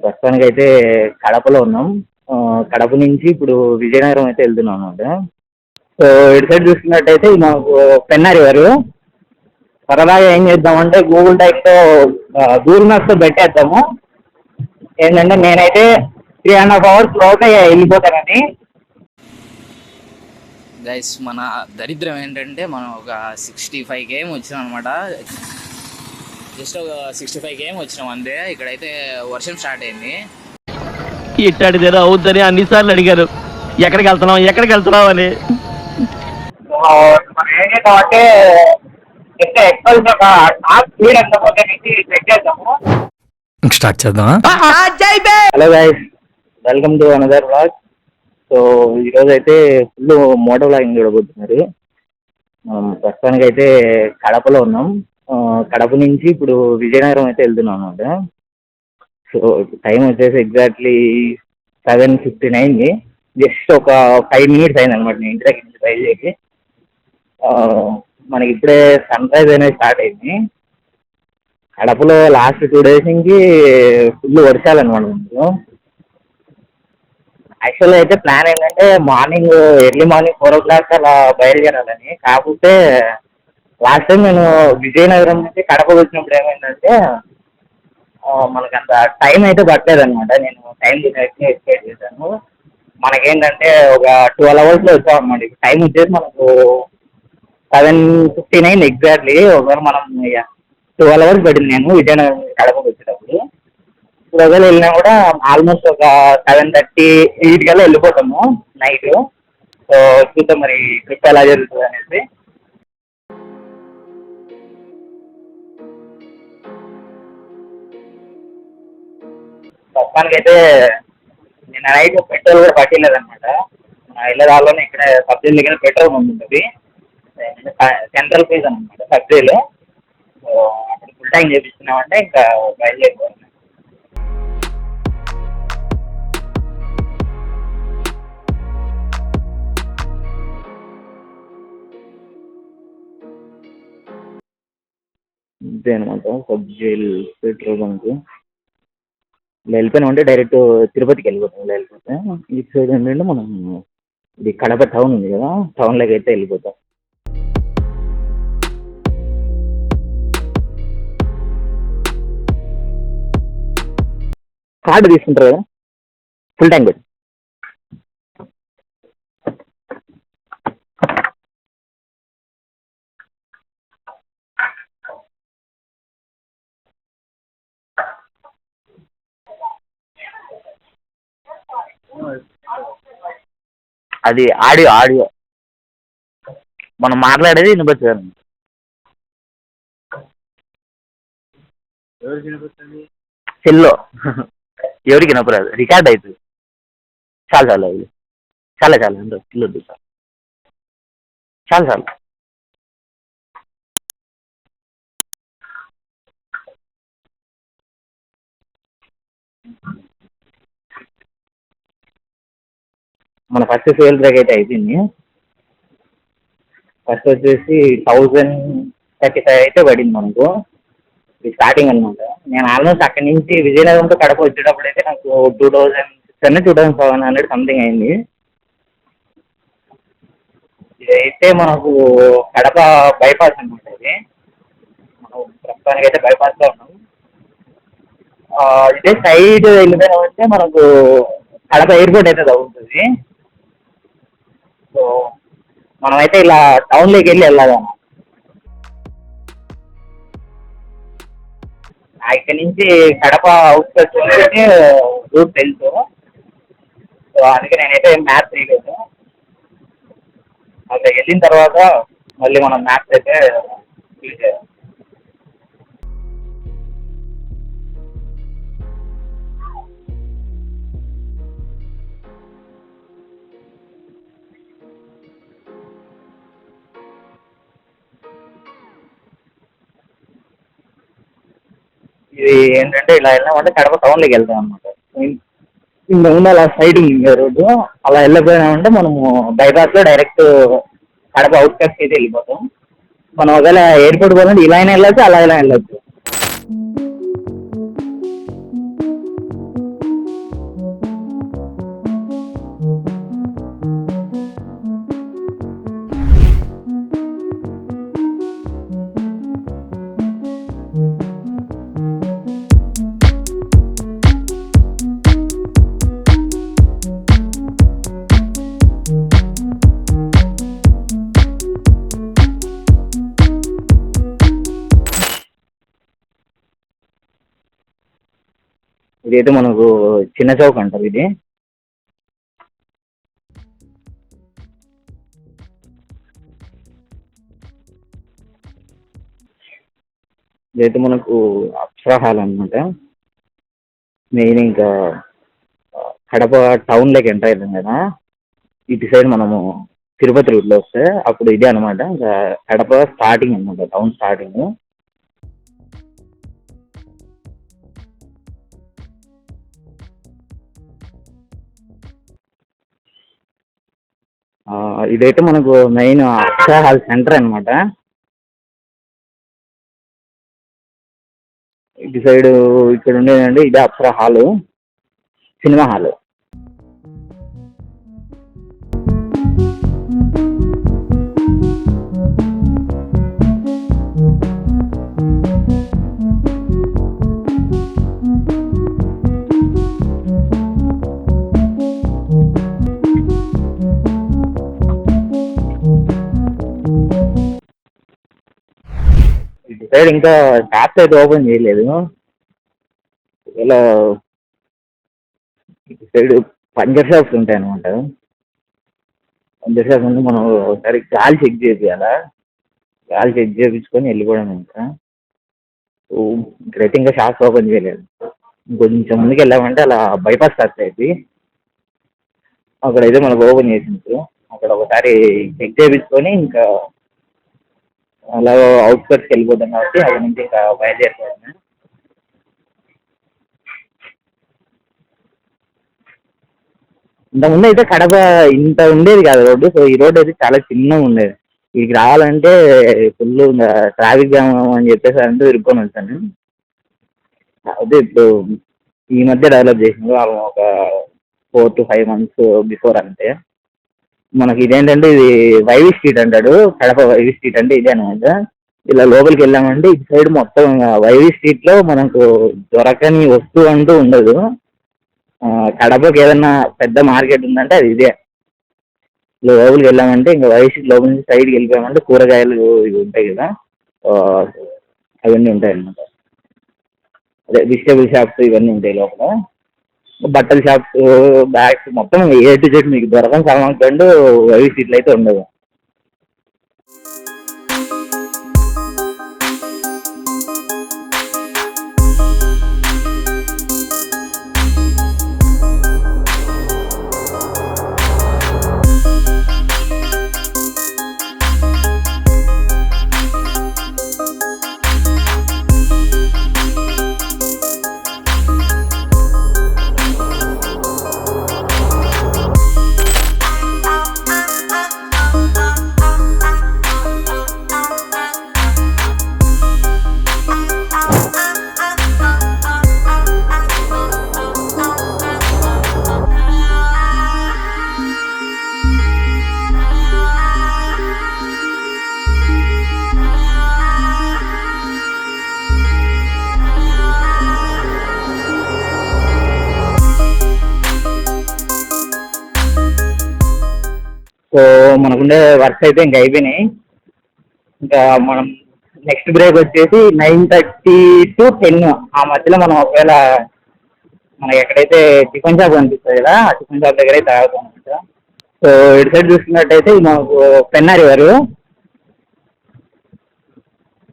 ప్రస్తుతానికి అయితే కడపలో ఉన్నాం. కడప నుంచి ఇప్పుడు విజయనగరం అయితే వెళ్తున్నాం అనమాట. సో ఇటు సైడ్ చూసుకున్నట్టయితే మాకు పెన్నా రివర్. సరదాగా ఏం చేద్దామంటే గూగుల్ టైప్తో గూగుల్ మ్యాప్తో పెట్టేద్దాము. ఏంటంటే నేనైతే 3.5 hours లోపే వెళ్ళిపోతానని. గైస్ మన దరిద్రం ఏంటంటే మనం ఒక 65 km వచ్చినాం అనమాట. జస్ట్ ఒక 65 km వచ్చినాం అంతే. ఇక్కడైతే వర్షం స్టార్ట్ అయింది. ఇట్టాడిదేదో అవుద్దని అన్నిసార్లు అడిగారు, ఎక్కడికి వెళ్తున్నావు అని. మనం ఏం చేద్దామంటే స్పీడ్ ఎంత పోతే చెక్ చేద్దాము. స్టార్ట్ చేద్దామా? Hello guys, welcome to another vlog. So ఈరోజు అయితే ఫుల్ మోటో వ్లాగింగ్ చూడబోతున్నారు. ప్రస్తుతానికి అయితే కడపలో ఉన్నాం. కడప నుంచి ఇప్పుడు విజయనగరం అయితే వెళ్తున్నాం అనమాట. సో టైం వచ్చేసి ఎగ్జాక్ట్లీ 7:15 అయింది. జస్ట్ ఒక 5 minutes అయింది అనమాట నేను ఇంటి దగ్గర నుంచి బయలుదేరి. మనకి ఇప్పుడే సన్ రైజ్ అనేది స్టార్ట్ అయింది. కడపలో లాస్ట్ 2 days నుంచి ఫుల్ వర్షాలు అనమాట. మనకు యాక్చువల్గా అయితే ప్లాన్ ఏంటంటే ఎర్లీ మార్నింగ్ 4 o'clock అలా బయలుదేరాలని. కాకపోతే లాస్ట్ టైం నేను విజయనగరం నుంచి కడప వచ్చినప్పుడు ఏమైందంటే మనకు అంత టైం అయితే పట్టలేదన్నమాట. నేను టైం ఎక్స్పెక్ట్ చేశాను. మనకేంటంటే ఒక 12 hours వచ్చాం అనమాట. ఇప్పుడు టైం వచ్చేసి మనకు 7:15 అయింది ఎగ్జాక్ట్లీ. ఒకవేళ మనం 12 hours పట్టింది నేను విజయనగరం నుంచి కడపకు వచ్చేటప్పుడు. ఇప్పుడు ఒకవేళ వెళ్ళినా కూడా ఆల్మోస్ట్ ఒక 7:30, 8 కల్లా వెళ్ళిపోతాము నైట్. సో చూద్దాం మరి ట్రిప్ ఎలా జరుగుతుంది అనేసి. ప్రస్తుతానికైతే నేను నైట్ పెట్రోల్ కూడా పట్టలేదన్నమాట. వెళ్ళే దారిలోనే ఇక్కడ సబ్సిడీ దగ్గర పెట్రోల్ ఉంటుంది, సెంట్రల్ ఫీజ్ అనమాట సబ్సిడీలో. సో అక్కడ ఫుల్ ట్యాంక్ చేపిస్తున్నామంటే ఇంకా బయలుదేరిపోతుంది. అంతే అనమాట. సబ్జీల్ పెట్రోల్ బంక్ ఇలా వెళ్ళిపోయినామంటే డైరెక్ట్ తిరుపతికి వెళ్ళిపోతాం. ఇలా వెళ్ళిపోతే ఈ సైడ్ ఏంటంటే మనం ఇది కడప టౌన్ ఉంది కదా, టౌన్లోకి అయితే వెళ్ళిపోతాం. కార్డు తీసుకుంటారు కదా ఫుల్ ట్యాంక్ పెట్టి. అది ఆడియో మనం మాట్లాడేది వినిపిస్తుంది. సెల్లో ఎవరికి వినపరాదు, రికార్డ్ అవుతుంది. చాలా అది చాలా అంటే పిల్లొద్దు చాలా. మన ఫస్ట్ సేల్ బ్రేక్ అయితే అయిపోయింది. ఫస్ట్ వచ్చేసి 1035 అయితే పడింది మనకు. ఇది స్టార్టింగ్ అనమాట. నేను ఆల్మోస్ట్ అక్కడి నుంచి విజయనగరంతో కడప వచ్చేటప్పుడు అయితే నాకు 2600 సంథింగ్ అయింది. ఇదైతే మనకు కడప బైపాస్ అనమాట. ఇది మనం ప్రస్తుతానికి అయితే బైపాస్లో ఉన్నాం. ఇదే సైడ్ వెళ్ళిపోయినామంటే మనకు కడప ఎయిర్పోర్ట్ అయితే తగ్గుతుంది. సో మనమైతే ఇలా టౌన్లోకి వెళ్ళాలి. ఇక్కడి నుంచి కడప అవుట్స్కట్స్ వెళ్ళి రూట్ తెలుసు. సో అందుకే నేనైతే మ్యాప్స్ తీయలేదు. అక్కడ వెళ్ళిన తర్వాత మళ్ళీ మనం మ్యాప్స్ అయితే యూజ్ చేయాలి. ఇది ఏంటంటే ఇలా వెళ్ళామంటే కడప టౌన్లోకి వెళ్తాం అనమాట. ఇంతకుముందు అలా సైడ్ ఉంది రోడ్డు, అలా వెళ్ళిపోయినామంటే మనము బైపాస్లో డైరెక్ట్ కడప అవుట్స్కట్స్కి అయితే వెళ్ళిపోతాం. మనం ఒకవేళ ఎయిర్పోర్ట్ పోవాలంటే ఇలా అయినా వెళ్ళచ్చు, అలా ఇలా వెళ్ళచ్చు. ఇదైతే మనకు చిన్న చౌక్ అంటారు ఇది. ఇదైతే మనకు అప్సరా హాల్ అనమాట. మెయిన్ ఇంకా కడప టౌన్లోకి ఎంటర్ అవుతాం కదా, ఇటు సైడ్ మనము తిరుపతి రూట్లో వస్తే అప్పుడు ఇదే అనమాట. ఇంకా కడప స్టార్టింగ్ అనమాట, టౌన్ స్టార్టింగ్. ఇదైతే మనకు మెయిన్ అప్సరా హాల్ సెంటర్ అనమాట. ఇటు సైడ్ ఇక్కడ ఉండేదండి ఇదే అప్సరా హాలు, సినిమా హాలు. ఇటు సైడ్ ఇంకా షాప్స్ అయితే ఓపెన్ చేయలేదు. ఇలా ఇటు సైడ్ పంచర్ షాప్స్ ఉంటాయి అనమాట. పంచర్ షాప్ అంటే మనం ఒకసారి గాలి చెక్ చేయాలా, గాలి చెక్ చేయించుకొని వెళ్ళిపోవడం. ఇంకా ఇక్కడైతే ఇంకా షాప్స్ ఓపెన్ చేయలేదు. ఇంకొంచెం ముందుకు వెళ్ళామంటే అలా బైపాస్ స్టార్ట్ అయింది, అక్కడైతే మనకు ఓపెన్ చేసింది. అక్కడ ఒకసారి చెక్ చేయించుకొని ఇంకా అలా అవుట్స్కట్స్కి వెళ్ళిపోతాం కాబట్టి అక్కడ నుంచి ఇంకా బయలుదేరిపోయాము. ఇంతకుముందు అయితే కడప ఇంత ఉండేది కాదు రోడ్డు. సో ఈ రోడ్డు అయితే చాలా చిన్నగా ఉండేది. ఇక్కడికి రావాలంటే ఫుల్ ట్రాఫిక్ జామ్ అని చెప్పేసి అంటూ ఇరుక్కొని వచ్చాను. అదే ఇప్పుడు ఈ మధ్య డెవలప్ చేసింది, ఒక 4 to 5 months బిఫోర్ అంతే. మనకి ఇదేంటంటే ఇది వైవి స్ట్రీట్ అంటాడు, కడప వైవి స్ట్రీట్ అంటే ఇదే అనమాట. ఇలా లోపలికి వెళ్ళామంటే ఇటు సైడ్ మొత్తం వైవి స్ట్రీట్లో మనకు దొరకని వస్తువు అంటూ ఉండదు. కడపకి ఏదన్నా పెద్ద మార్కెట్ ఉందంటే అది ఇదే. లోపలికి వెళ్ళామంటే ఇంకా వైవి స్ట్రీట్ లోపల నుంచి సైడ్కి వెళ్ళిపోయామంటే కూరగాయలు ఇవి ఉంటాయి కదా, అవన్నీ ఉంటాయి అన్నమాట. అదే వెజిటేబుల్ షాప్స్ ఇవన్నీ ఉంటాయి లోపల. బట్టల షాప్స్, బ్యాగ్స్ మొత్తం A to Z మీకు దొరకని సామాన్ కంటూ వైవి స్ట్రీట్లో అయితే ఉండదు. సో మనకుండే వర్క్స్ అయితే ఇంకా అయిపోయినాయి. ఇంకా మనం నెక్స్ట్ బ్రేక్ వచ్చేసి 9:30 to 10 ఆ మధ్యలో మనం ఒకవేళ మనకి ఎక్కడైతే టిఫిన్ షాప్ కనిపిస్తుంది కదా, ఆ టిఫిన్ షాప్ దగ్గర అయితే ఆగుతాం అనమాట. సో ఇటు సైడ్ చూసుకున్నట్టయితే మనకు పెన్నా రివర్.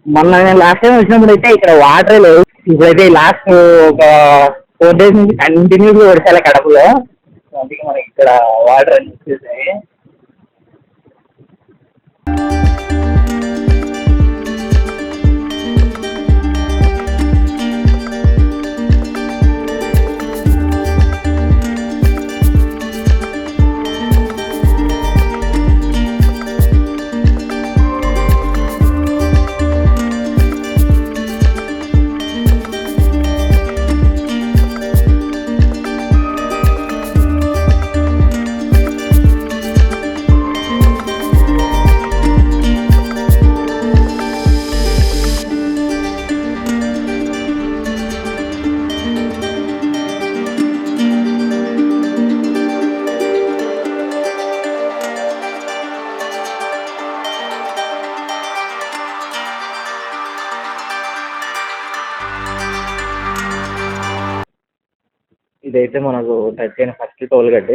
మొన్న నేను లాస్ట్ టైం వచ్చినప్పుడు అయితే ఇక్కడ వాటరే లేవు. ఇప్పుడైతే లాస్ట్ ఒక 4 days నుంచి కంటిన్యూస్గా వర్షాలు కడపలో, అందుకే మనకి ఇక్కడ వాటర్ అని వచ్చేసాయి. ఇదైతే మనకు టచ్ అయిన ఫస్ట్ టోల్ గేట్.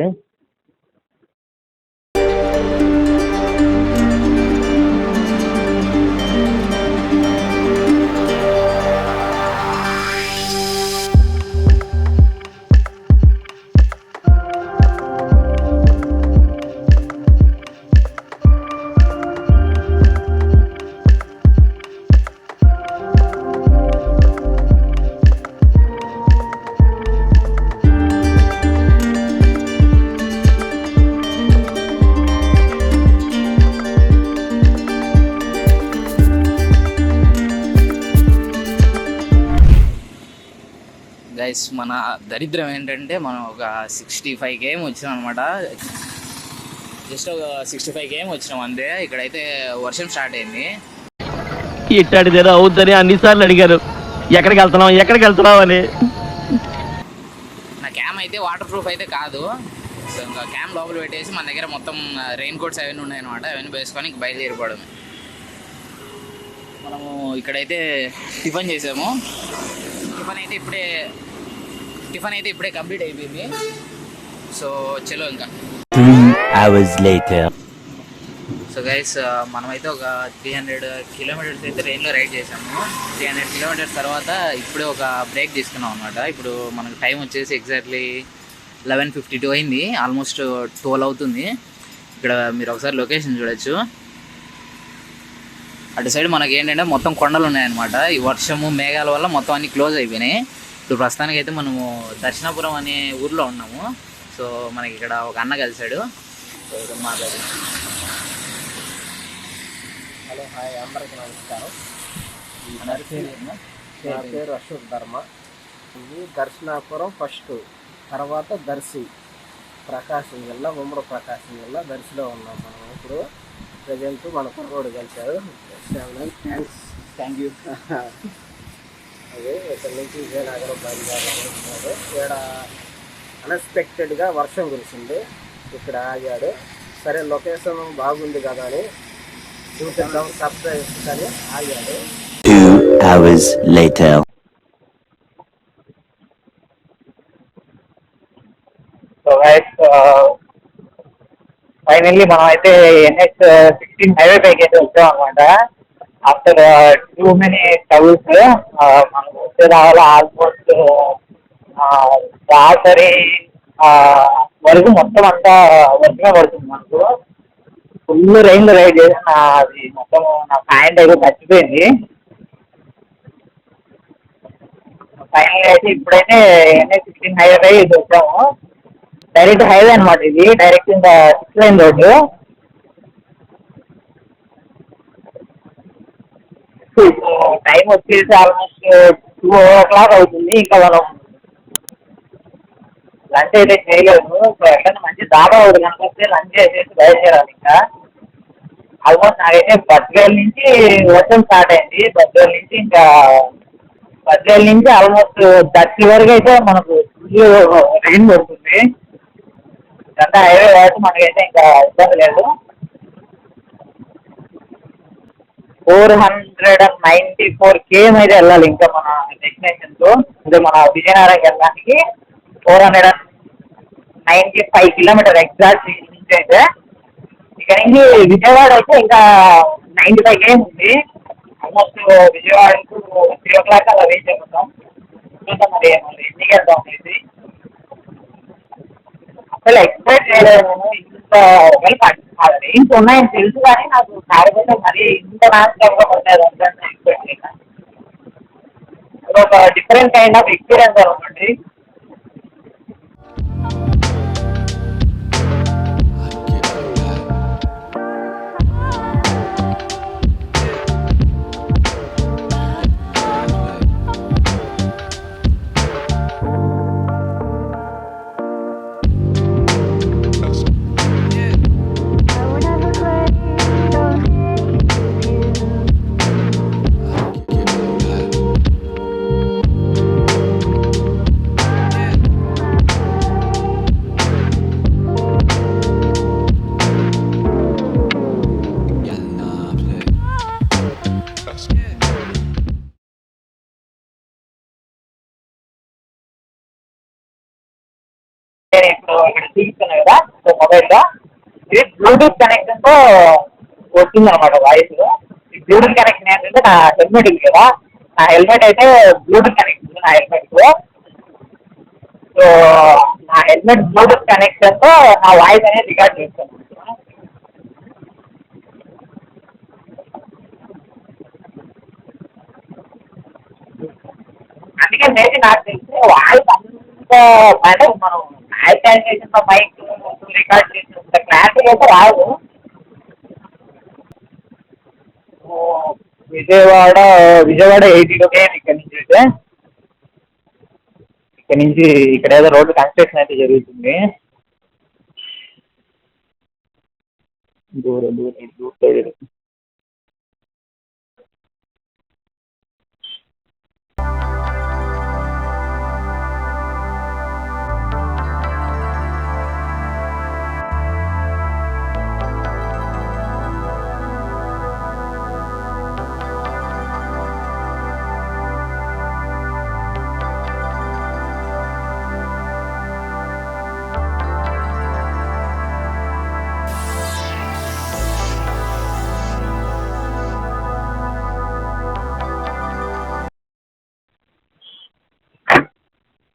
గైస్ మన దరిద్రం ఏంటంటే మనం ఒక 65 గేమ్ వచ్చినాం అనమాట. జస్ట్ ఒక 65 గేమ్ వచ్చినాం అంతే. ఇక్కడైతే వర్షం స్టార్ట్ అయింది. ఇట్టాడిదేదో అవుద్దని అన్నిసార్లు అడిగారు. ఎక్కడికి వెళ్తున్నావు అని. నా క్యామ్ అయితే వాటర్ ప్రూఫ్ అయితే కాదు. సో ఇంకా క్యామ్ లోపల పెట్టేసి మన దగ్గర మొత్తం రెయిన్ కోట్స్ అవన్నీ ఉన్నాయన్నమాట. అవన్నీ వేసుకొని బయలుదేరిపోవడం. మనము ఇక్కడైతే టిఫిన్ చేసాము. టిఫిన్ అయితే ఇప్పుడే కంప్లీట్ అయిపోయింది. సో చలో ఇంకా. 3 hours later. సో గైస్ మనమైతే ఒక 300 కిలోమీటర్స్ అయితే ట్రైన్లో రైడ్ చేసాము. 300 కిలోమీటర్స్ తర్వాత ఇప్పుడే ఒక బ్రేక్ తీసుకున్నాం అనమాట. ఇప్పుడు మనకు టైం వచ్చేసి ఎగ్జాక్ట్లీ 11:52 అయింది. ఆల్మోస్ట్ 12 అవుతుంది. ఇక్కడ మీరు ఒకసారి లొకేషన్ చూడొచ్చు. అటు సైడ్ మనకి ఏంటంటే మొత్తం కొండలు ఉన్నాయన్నమాట. ఈ వర్షము మేఘాల వల్ల మొత్తం అన్ని క్లోజ్ అయిపోయినాయి. ఇప్పుడు ప్రస్తుతానికి అయితే మనము దర్శనాపురం అనే ఊర్లో ఉన్నాము. సో మనకి ఇక్కడ ఒక అన్న కలిసాడు. సో ఇక్కడ మాట్లాడు. హలో, హాయ్, అందరికీ నమస్కారం. నా పేరు అశోక్ ధర్మ. ఇది దర్శనాపురం ఫస్ట్, తర్వాత దర్శి, ప్రకాశం జిల్లా, ఉమ్మడి ప్రకాశం జిల్లా దర్శిలో ఉన్నాం మనం. ఇప్పుడు ప్రజెంట్ మన కుర్రోడు కలిశారు. Thank you. అదే ఇక్కడ నుంచి విజయనగరం బయలుదేరారు. ఇక్కడ అన్ఎక్స్పెక్టెడ్గా వర్షం కురిసింది. ఇక్కడ ఆగాడు. సరే లొకేషన్ బాగుంది కదా అని చూపిద్దాం, సర్ప్రైజ్ అని ఆగాడు. 2 hours later. So guys finally మనం అయితే NH-16 హైవే పైకి అయితే వచ్చాం అనమాట. ఆఫ్టర్ టూ మెనీ ట్రబుల్స్ మనం వచ్చే రావాలి ఆల్మోస్ట్ దాసరి వరకు మొత్తం అంతా వర్షమే పడుతుంది మనకు. ఫుల్ రైన్లో రైడ్ చేసి అది మొత్తం నా ప్యాంట్ అయితే చచ్చిపోయింది. ఫైనల్ అయితే ఇప్పుడైతే NH-16 హైవే పై ఇది వచ్చాము. డైరెక్ట్ హైవే అనమాట. ఇది డైరెక్ట్ ఇంకా 6 లైన్ రోడ్డు. టైం వచ్చేసి ఆల్మోస్ట్ 2 o'clock అవుతుంది. ఇంకా మనం లంచ్ అయితే చేయలేదు. సో ఎక్కడైనా మంచి దాబా ఒకటి కనుకొస్తే లంచ్ చేసేసి బయలుదేరాలి. ఇంకా ఆల్మోస్ట్ నాకైతే బద్వేల్ నుంచి వర్షం స్టార్ట్ అయింది. బద్వేల్ నుంచి ఆల్మోస్ట్ దర్శి వరకు అయితే మనకు ఫుల్ రెయిన్ పడుతుంది. ఇదంతా హైవే కాబట్టి మనకైతే ఇంకా ఇబ్బంది లేదు. 494 km అయితే వెళ్ళాలి ఇంకా మన డెస్టినేషన్తో. అంటే మన విజయనగరం వెళ్ళడానికి 495 kilometers ఎగ్జాక్ట్ నుంచి అయితే. ఇక్కడ నుంచి విజయవాడ అయితే ఇంకా 95 km ఉంది. ఆల్మోస్ట్ విజయవాడకు 3 o'clock అలా రీచ్ అయిపోతాం. చూద్దాం మరి ఎన్నికి వెళ్దాం అనేది. అసలు ఎక్స్పెక్ట్ చేయలేదు నేను ఇంత రేంజ్ ఉన్నాయని తెలుసు, కానీ నాకు కాకపోతే మరి ఇంత నాన్స్టాప్గా పడలేదు అంటే ఎక్స్పెక్ట్ చేయలేదు. ఒక డిఫరెంట్ కైండ్ ఆఫ్ ఎక్స్పీరియన్స్ అనమాట. నేను ఇప్పుడు ఇక్కడ చూపిస్తున్నాను కదా సో మొబైల్లో ఇది బ్లూటూత్ కనెక్షన్ తో వస్తుంది అనమాట వాయిస్. ఈ బ్లూటూత్ కనెక్షన్ ఏంటంటే నా హెల్మెట్ ఉంది కదా, నా హెల్మెట్ అయితే బ్లూటూత్ కనెక్షన్ ఉంది నా హెల్మెట్ కు. సో నా హెల్మెట్ బ్లూటూత్ కనెక్షన్ తో నా వాయిస్ అనేది రికార్డ్ చేస్తాను. అందుకే మేబీ నాకు తెలిసి వాయిస్ అంత అంటే మనం యాక్టివేషన్ మైక్ రికార్డ్ చేసినంత క్లారిటీ అయితే రాదు. విజయవాడ 80 ఇక్కడ నుంచి అయితే ఇక్కడ నుంచి ఇక్కడ ఏదో రోడ్డు కన్స్ట్రక్షన్ అయితే జరుగుతుంది. దూరం సైడ్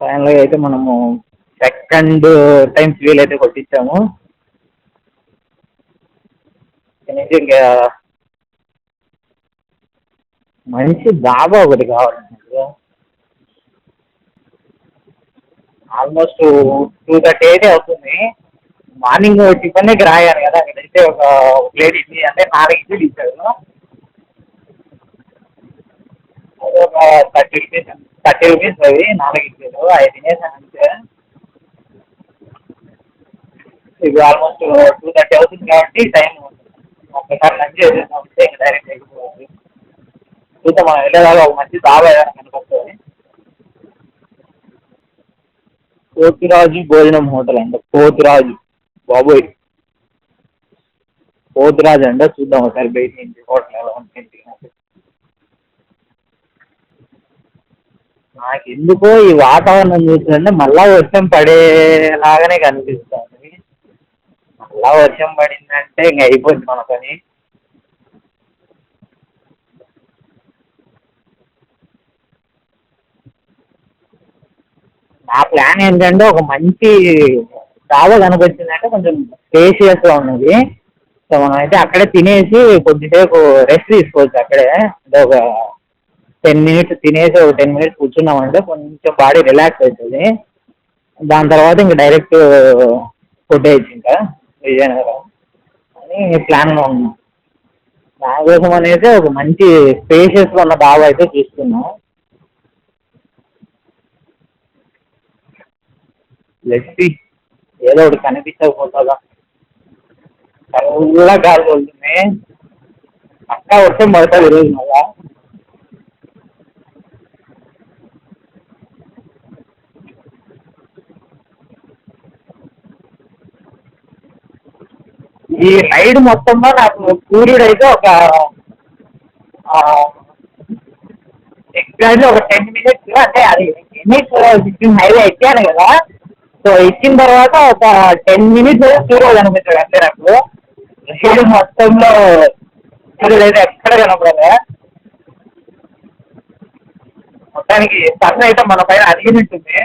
ఫైనల్గా అయితే మనము సెకండ్ టైం ఫ్యూల్ అయితే కొట్టించాము. ఇంకా మంచి డాబా ఒకటి కావాలి. ఆల్మోస్ట్ 2:30 అయితే అవుతుంది. మార్నింగ్ టిఫిన్ దగ్గర రాయాలి కదా, అక్కడైతే ఒక ప్లేట్ ఇడ్లీ అంటే 4 ఇడ్లీలు ఇచ్చారు. అది ఒక 30 రూపీస్ అవి 4 ఇడ్లీలు. అవి తినేసాను అంతే. ఇది ఆల్మోస్ట్ 2:30 అవుతుంది కాబట్టి టైం ఒకసారి లంచ్ చేసేసాం అంటే ఇంకా డైరెక్ట్ అయిపోతుంది. చూద్దాం మనం వెళ్ళేదాకా ఒక మంచి డాబా ఏదైనా కనుకొస్తుంది. పోతురాజు భోజనం హోటల్ అంట. పోతురాజు బాబోయ్, పోతురాజు అంట. చూద్దాం ఒకసారి బయట నుంచి హోటల్ ఎలా ఉంటుంది. నాకు ఎందుకో ఈ వాతావరణం చూస్తుంటే మళ్ళా వర్షం పడేలాగానే కనిపిస్తుంది. మళ్ళా వర్షం పడిందంటే ఇంక అయిపోద్ది మన పని. నా ప్లాన్ ఏంటంటే ఒక మంచి డాబా కనిపించిందంటే కొంచెం స్పేషియస్గా ఉన్నది. సో మనం అయితే అక్కడే తినేసి కొద్దిసేపు రెస్ట్ తీసుకోవచ్చు. అక్కడే అంటే ఒక 10 minutes తినేసి ఒక 10 minutes కూర్చున్నామంటే కొంచెం బాడీ రిలాక్స్ అవుతుంది. దాని తర్వాత ఇంకా డైరెక్ట్ కొట్టేయచ్చు ఇంకా విజయనగరం అని ప్లాన్లో ఉన్నాం. దానికోసం అనేసి ఒక మంచి స్పేషియస్గా ఉన్న డాబా అయితే చూస్తున్నాం. లెట్స్ ఏదో ఒకటి కనిపించకపోతుందా. చల్లగా గాలి వెళ్తుంది. పక్కా వర్షం పడుతుంది ఈరోజు మళ్ళా. ఈ రైడ్ మొత్తంలో నాకు సూర్యుడు అయితే ఒక ఎగ్జాక్ట్లీ ఒక 10 minutes అంటే అది హైవే ఎక్కాను కదా. సో ఎక్కిన తర్వాత ఒక 10 minutes సూర్యుడు కనిపించాడు అంటే నాకు. రైడ్ మొత్తంలో సూర్యుడు అయితే ఎక్కడ కనపడలే. మొత్తానికి సన్ అయితే మన పైన అడిగినట్టుంది.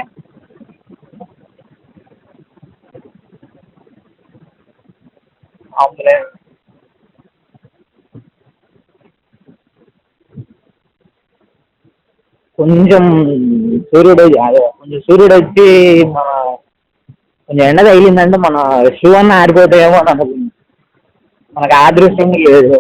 అవునులే. కొంచెం సూర్యుడు వచ్చి మన కొంచెం ఎండ తగిలిందంటే మన షూ అన్న ఆరిపోతాయేమో అని అనుకుంది. మనకు ఆ దృష్టి లేదు.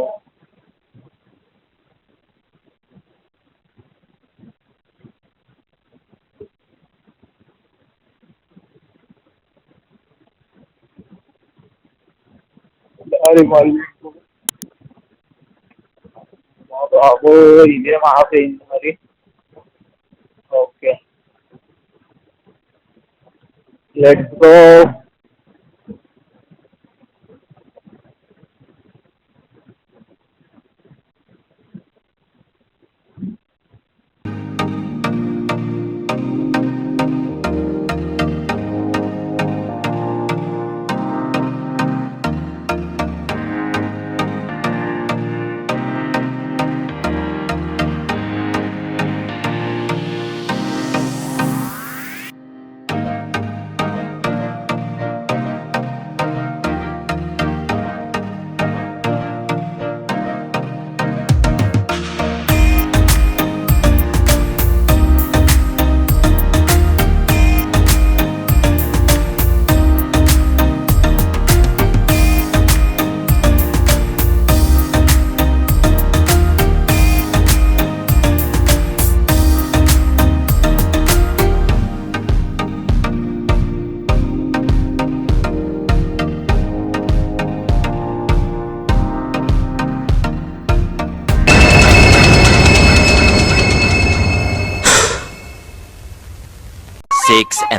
బాబు ఇదే ఆఫ్ అయింది మరి. Okay let's go.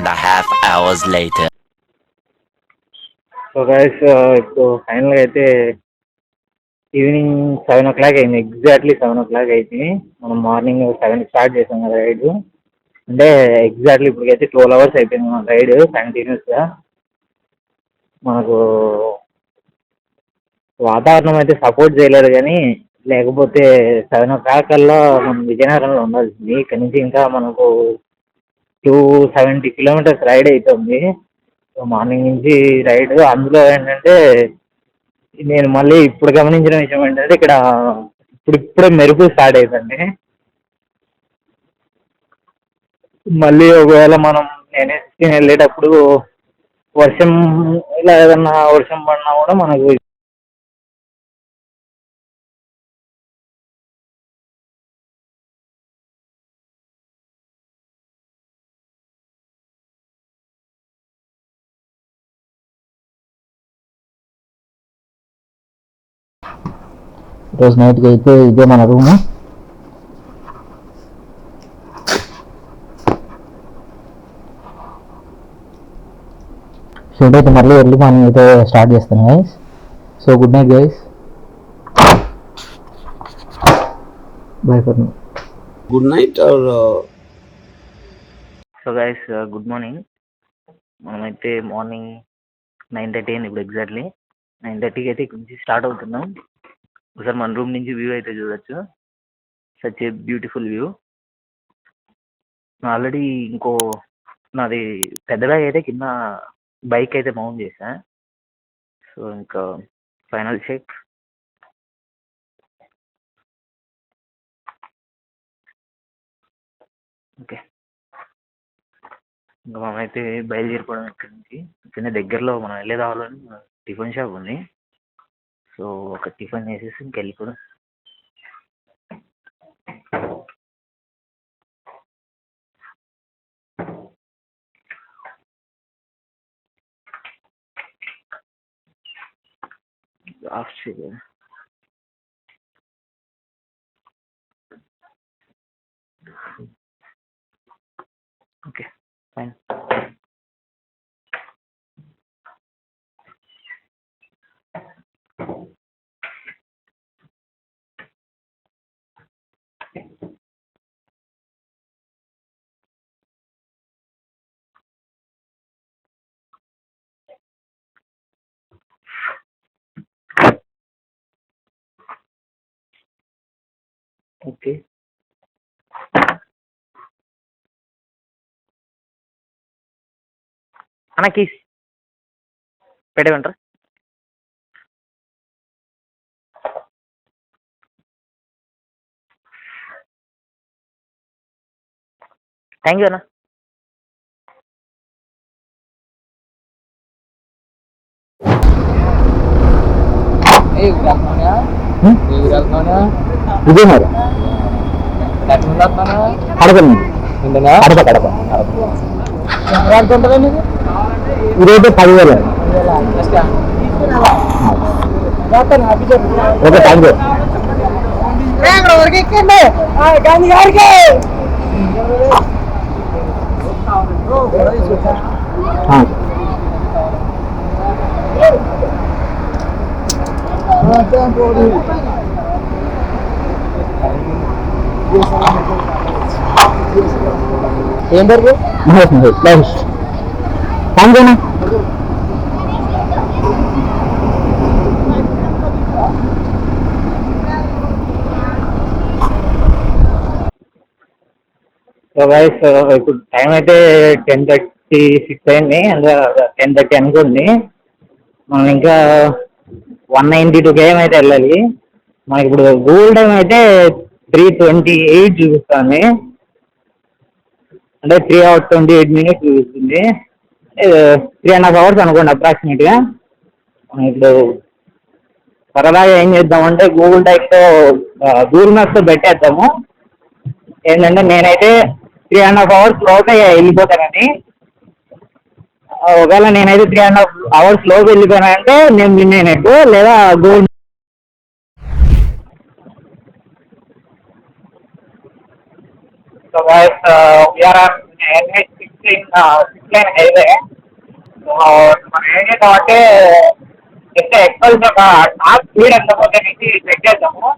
1.5 hours later. So guys ఇప్పుడు ఫైనల్గా అయితే ఈవినింగ్ 7 o'clock అయింది, ఎగ్జాక్ట్లీ 7 o'clock అయింది. మనం మార్నింగ్ 7 స్టార్ట్ చేసాం కదా రైడ్. అంటే ఎగ్జాక్ట్లీ ఇప్పటికైతే 12 hours అయిపోయింది మన రైడ్ కంటిన్యూస్గా. మనకు వాతావరణం అయితే సపోర్ట్ చేయలేదు, కానీ లేకపోతే 7 o'clock కల్లా మనం విజయనగరంలో ఉండాల్సింది. ఇక్కడ నుంచి ఇంకా మనకు 270 kilometers రైడ్ అవుతుంది. సో మార్నింగ్ నుంచి రైడ్. అందులో ఏంటంటే నేను మళ్ళీ ఇప్పుడు గమనించిన విషయం ఏంటంటే ఇక్కడ ఇప్పుడే మెరుపు స్టార్ట్ అవుతుంది. మళ్ళీ ఒకవేళ నేను వెళ్ళేటప్పుడు వర్షం ఇలా ఏదన్నా వర్షం పడినా కూడా మనకు ఈరోజు నైట్కి అయితే ఇదే మన రూము. షూట్ అయితే మళ్ళీ ఎర్లీ మార్నింగ్ అయితే స్టార్ట్ చేస్తాను guys. So good night guys, bye for now. Good night or so guys good morning. మనమైతే మార్నింగ్ 9:30 అయింది ఇప్పుడు. ఎగ్జాక్ట్లీ 9:30కి అయితే ఇక్కడ నుంచి స్టార్ట్ అవుతున్నాం. ఒకసారి మన రూమ్ నుంచి వ్యూ అయితే చూడొచ్చు. Such a beautiful view. Already నాది పెద్ద బ్యాగ్ అయితే కింద బైక్ అయితే మౌంట్ చేశా. సో ఇంకా ఫైనల్ చెక్. ఓకే, ఇంకా మనం అయితే బయలుదేరిపోవడం ఇక్కడ నుంచి. ఇక్కడ దగ్గరలో మనం వెళ్ళే రావాలని టిఫిన్ షాప్ ఉంది. సో ఒక టిఫిన్ చేసేసి ఇంకెళ్ళిపోదాం. ఆఫ్ చేయాలి. Okay fine. ఓకే, అన్న కీస్ పెట్టేమంటారా? థ్యాంక్ యూ అన్న. విజయనగరం కడప ఈరోజు 10,000. Okay thank you. ఏం పేరు? మహేష్. థ్యాంక్ యూ అన్న. సో గైస్ ఇప్పుడు టైం అయితే 10:36 అయింది. అందులో 10:30 అనుకోండి. మనం ఇంకా 192 km అయితే వెళ్ళాలి. మనకి ఇప్పుడు గూగుల్ టైం అయితే 3:28 చూపిస్తుంది. అంటే 3 hours 28 minutes చూపిస్తుంది. 3.5 hours అనుకోండి అప్రాక్సిమేట్గా. ఇప్పుడు సరదాగా ఏం చేద్దామంటే గూగుల్ టైంతో గూగుల్ మ్యాప్తో పెట్టేద్దాము. ఏంటంటే నేనైతే 3.5 hours లోపే వెళ్ళిపోతానండి. ఒకవేళ నేనైతే 3.5 hours లోపు వెళ్ళిపోయానంటే నేను విన్ అయినట్టు, లేదా Google So guys, we are on NH60 six line highway. So మనం ఏం చేద్దామంటే ఎంత ఎక్స్పల్స్ ఒక టాప్ స్పీడ్ ఎంత పోతే చెక్ చేద్దాము.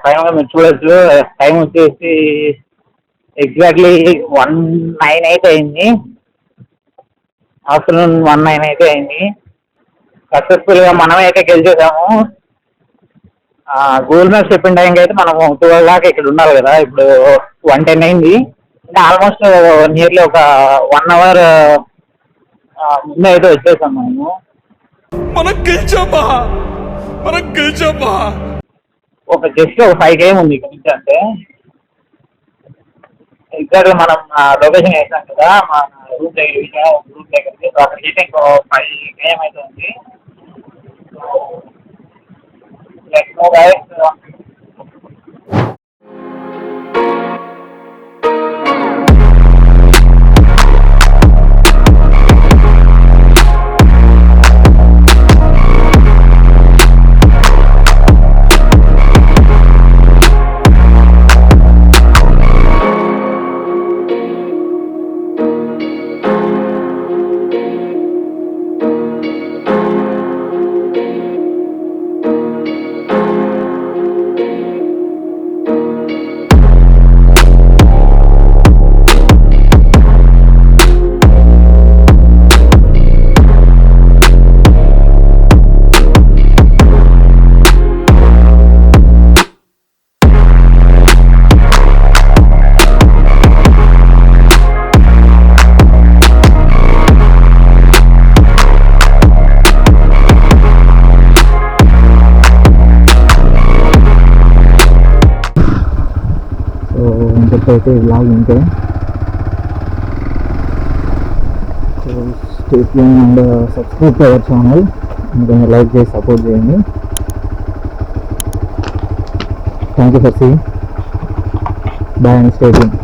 ఫైనల్గా మీరు చూడొచ్చు, టైం వచ్చేసి ఎగ్జాక్ట్లీ 1:09 అయితే అయింది. ఆఫ్టర్నూన్ 1:09 అయితే అయింది. సక్సెస్ఫుల్గా మనమే అయితే గెలిచేసాము. గూగుల్ మ్యాప్స్ చెప్పిన టైంకి అయితే మనం 12 దాకా ఇక్కడ ఉండాలి కదా, ఇప్పుడు 1:10 అయింది. అంటే ఆల్మోస్ట్ నియర్లీ ఒక 1 అవర్ ముందే అయితే వచ్చేసాం మేము. ఒక జస్ట్ ఒక 5 km ఉంది ఇక్కడ నుంచి. అంటే ఎగ్జాక్ట్గా మనం లొకేషన్ వేసాం కదా మా రూమ్ దగ్గరికి. సో అక్కడికి అయితే ఇంకో 5 km అయితే ఉంది. Let's go guys. అయితే బ్లాగ్ ఇంతే. So stay tune and subscribe to our channel. ఇంకా లైక్ చేసి సపోర్ట్ చేయండి. Thank you for seeing. Bye and stay tune.